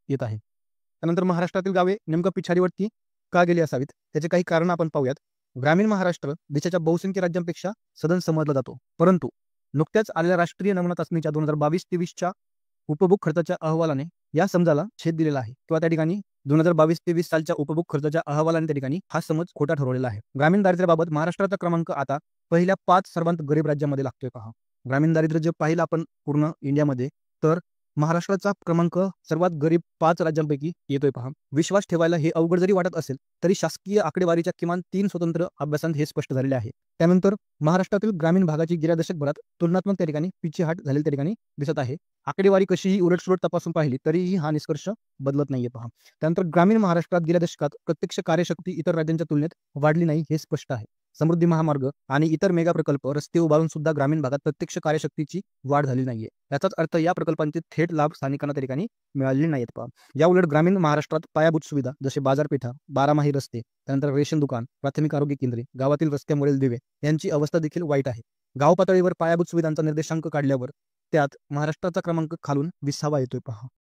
येत आहे। त्यानंतर महाराष्ट्रातील गावे नेमकं पिछाडीवरती का गेली असावीत त्याचे काही कारण आपण पाहूयात। ग्रामीण महाराष्ट्र देशाच्या बहुसंख्य राज्यांपेक्षा सधन समजला जातो, परंतु नुकत्याच आलेल्या राष्ट्रीय नमुना चाचणीच्या 2022-23च्या उपभोग खर्चाच्या अहवालाने या समजाला छेद दिलेला आहे, किंवा त्या ठिकाणी 2022-23 सालच्या उपभोग खर्चाच्या अहवालाने त्या ठिकाणी हा समज खोटा ठरवलेला आहे। ग्रामीण दारिद्र्याबाबत महाराष्ट्राचा क्रमांक आता पहिल्या 5 सर्वात गरीब राज्यांमध्ये लागतोय पहा। ग्रामीण दारिद्र्य जे पाहिलं आपण पूर्ण इंडियामध्ये, तर महाराष्ट्राचा क्रमांक सर्वात गरीब 5 राज्यांपैकी येतोय पहा। विश्वास ठेवायला हे अवघड जरी वाटत असेल तरी शासकीय आकडेवारीच्या किमान 3 स्वतंत्र अभ्यासांत हे स्पष्ट झालेले आहे। त्यानंतर महाराष्ट्रातील ग्रामीण भागाची गेल्या दशकभरात तुलनात्मक त्या ठिकाणी पिछेहाट झालेली त्या ठिकाणी दिसत आहे। आकडेवारी कशीही उलटसुलट तपासून पाहिली तरीही हा निष्कर्ष बदलत नाहीये पहा। त्यानंतर ग्रामीण महाराष्ट्रात गेल्या दशकात प्रत्यक्ष कार्यशक्ती इतर राज्यांच्या तुलनेत वाढली नाही हे स्पष्ट आहे। समृद्धी महामार्ग आणि इतर मेगा प्रकल्प रस्ते उभारून सुद्धा ग्रामीण भागात प्रत्यक्ष कार्यशक्तीची वाढ झाली नाहीये। याचाच अर्थ या प्रकल्पांचे थेट लाभ स्थानिकांना त्या ठिकाणी मिळालेले नाहीत पहा। या उलट ग्रामीण महाराष्ट्रात पायाभूत सुविधा जसे बाजारपेठा, बारामाही रस्ते, त्यानंतर रेशन दुकान, प्राथमिक आरोग्य केंद्रे, गावातील रस्त्यावरील दिवे यांची अवस्था देखील वाईट आहे। गाव पातळीवर पायाभूत सुविधांचा निर्देशांक काढल्यावर त्यात महाराष्ट्राचा क्रमांक खालून 20वा येतोय पहा।